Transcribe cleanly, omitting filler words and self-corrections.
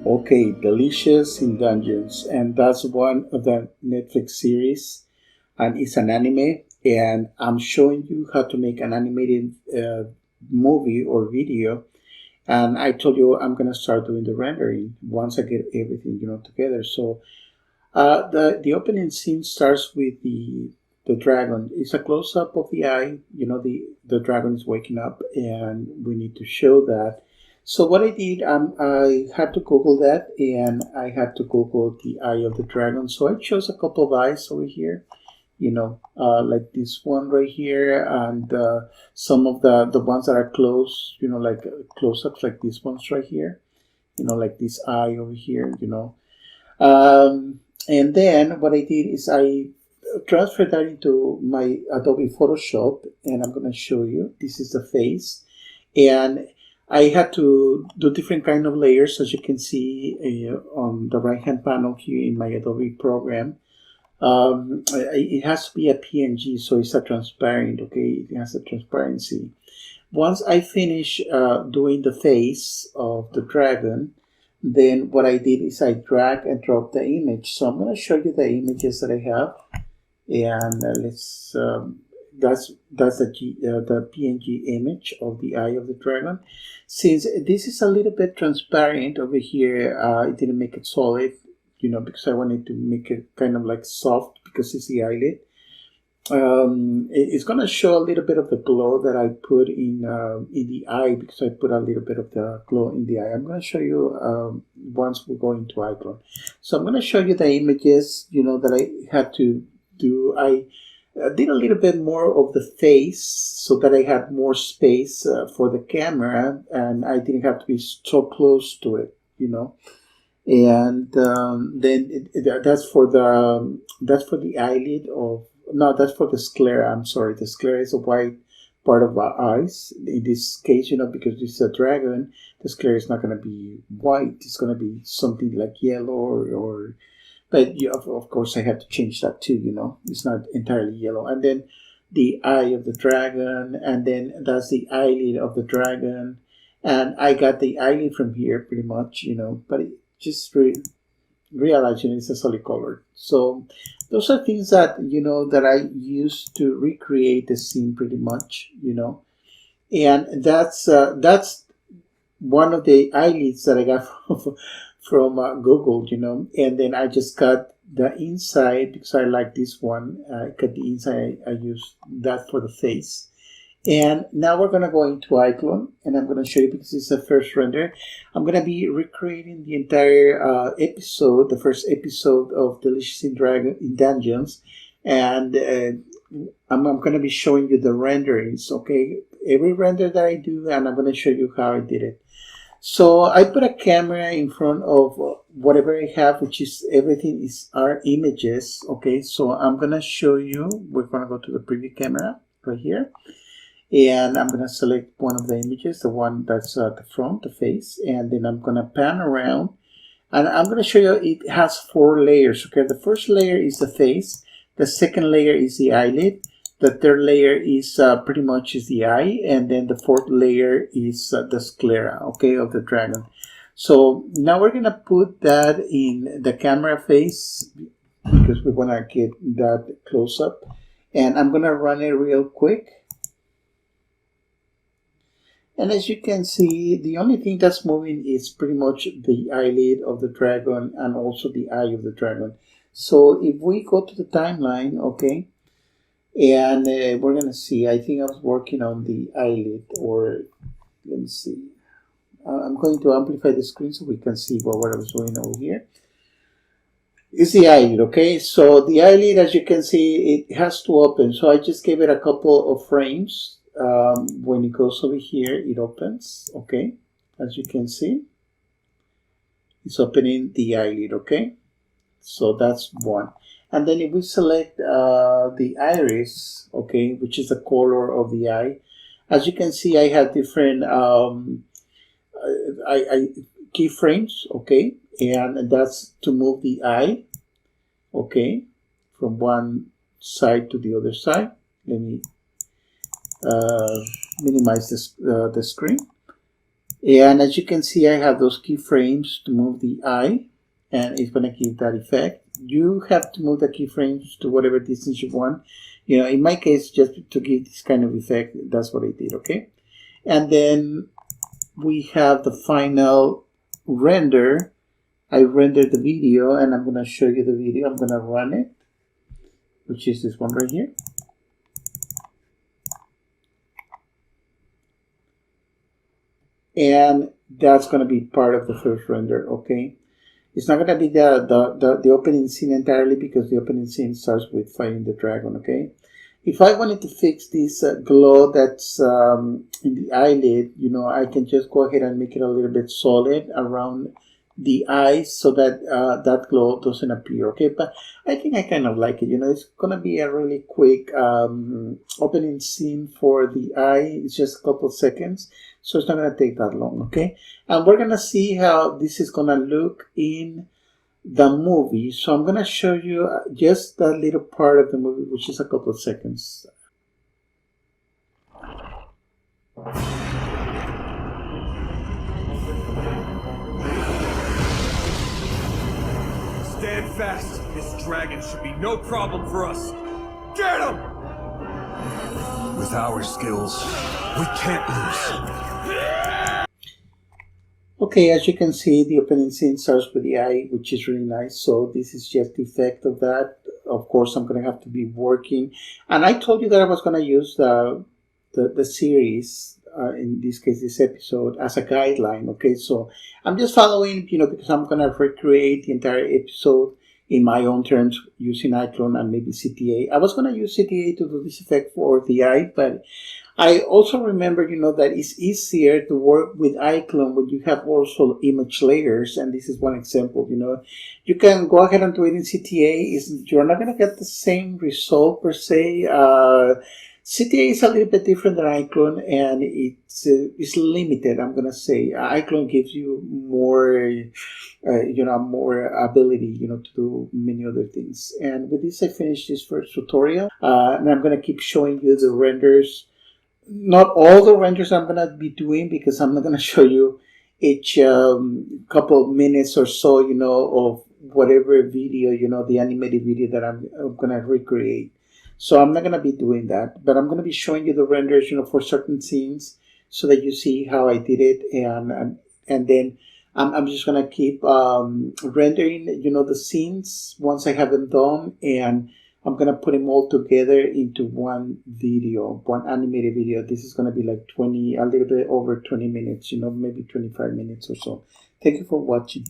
Okay, Delicious in Dungeons, and that's one of the Netflix series, and it's an anime, and I'm showing you how to make an animated movie or video. And I told you I'm gonna start doing the rendering once I get everything together. So the opening scene starts with the dragon. It's a close up of the eye. The dragon is waking up, and we need to show that. So what I did, I had to Google that, and I had to Google the eye of the dragon. So I chose a couple of eyes over here. Like this one right here, and some of the ones that are close. Like close ups, like these ones right here. Like this eye over here. And then what I did is I transferred that into my Adobe Photoshop, and I'm going to show you. This is the face, and I had to do different kind of layers, as you can see on the right hand panel here in my Adobe program. It has to be a PNG, so it's a transparent. Okay, it has a transparency. Once I finish doing the face of the dragon, then what I did is I drag and drop the image. So I'm going to show you the images that I have, and that's the PNG image of the eye of the dragon. Since this is a little bit transparent over here, I didn't make it solid, because I wanted to make it kind of like soft because it's the eyelid. It's going to show a little bit of the glow that I put in the eye, because I put a little bit of the glow in the eye. I'm going to show you once we go into Iclone. So I'm going to show you the images that I had to do. I did a little bit more of the face so that I had more space for the camera, and I didn't have to be so close to it. And then that's for the eyelid of. No, that's for the sclera. I'm sorry. The sclera is a white part of our eyes. In this case, because this is a dragon, the sclera is not going to be white. It's going to be something like yellow or but of course, I had to change that too. It's not entirely yellow. And then the eye of the dragon, and then that's the eyelid of the dragon. And I got the eyelid from here pretty much, but it just realizing it's a solid color. So those are things that that I used to recreate the scene pretty much, and that's one of the eyelids that I got from Google, and then I just cut the inside because I like this one. I cut the inside. I used that for the face. And now we're going to go into Iclone, and I'm going to show you, because it's the first render. I'm going to be recreating the entire episode, the first episode of Delicious in Dungeons, and I'm going to be showing you the renderings, okay? Every render that I do, and I'm going to show you how I did it. So I put a camera in front of whatever I have, which is everything are images, okay? So I'm going to show you, we're going to go to the preview camera right here. And I'm going to select one of the images, the one that's at the front, the face, and then I'm going to pan around, and I'm going to show you it has 4 layers. Okay, the first layer is the face, the second layer is the eyelid, the third layer is pretty much is the eye, and then the fourth layer is the sclera, okay, of the dragon. So now we're going to put that in the camera face, because we want to get that close up, and I'm going to run it real quick. And as you can see, the only thing that's moving is pretty much the eyelid of the dragon and also the eye of the dragon. So if we go to the timeline, okay, and we're going to see, I think I was working on the eyelid, or let me see. I'm going to amplify the screen so we can see what I was doing over here. It's the eyelid, okay? So the eyelid, as you can see, it has to open. So I just gave it a couple of frames. When it goes over here, it opens, okay? As you can see, it's opening the eyelid, okay? So that's one. And then if we select the iris, okay, which is the color of the eye, as you can see, I have different keyframes, okay? And that's to move the eye, okay, from one side to the other side. Let me minimize this, the screen. And as you can see, I have those keyframes to move the eye, and it's going to give that effect. You have to move the keyframes to whatever distance you want. You know, in my case, just to give this kind of effect, that's what I did, okay? And then we have the final render. I rendered the video, and I'm going to show you the video. I'm going to run it, which is this one right here. And that's going to be part of the first render, okay? It's not going to be the opening scene entirely, because the opening scene starts with fighting the dragon, okay? If I wanted to fix this glow that's in the eyelid, you know, I can just go ahead and make it a little bit solid around the eyes so that that glow doesn't appear, okay? But I think I kind of like it. You know, it's gonna be a really quick opening scene for the eye. It's just a couple of seconds, so it's not gonna take that long, okay? And we're gonna see how this is gonna look in the movie. So I'm gonna show you just that little part of the movie, which is a couple of seconds. Stand fast. This dragon should be no problem for us. Get him! With our skills, we can't lose. Okay, as you can see, the opening scene starts with the eye, which is really nice. So this is just the effect of that. Of course, I'm going to have to be working. And I told you that I was going to use the series, in this case, this episode, as a guideline. Okay, so I'm just following, you know, because I'm going to recreate the entire episode in my own terms using Iclone and maybe CTA. I was going to use CTA to do this effect for the eye, but I also remember, you know, that it's easier to work with Iclone when you have also image layers, and this is one example. You know, you can go ahead and do it in CTA. You're not going to get the same result per se. CTA is a little bit different than Iclone, and it's limited. I'm going to say Iclone gives you more, you know, more ability, you know, to do many other things. And with this, I finished this first tutorial, and I'm going to keep showing you the renders. Not all the renders I'm going to be doing, because I'm not going to show you each couple of minutes or so, you know, of whatever video, you know, the animated video that I'm going to recreate. So I'm not going to be doing that, but I'm going to be showing you the renders, you know, for certain scenes so that you see how I did it. And then I'm just going to keep rendering, you know, the scenes once I have them done, and I'm going to put them all together into one video, one animated video. This is going to be like a little bit over 20 minutes, you know, maybe 25 minutes or so. Thank you for watching.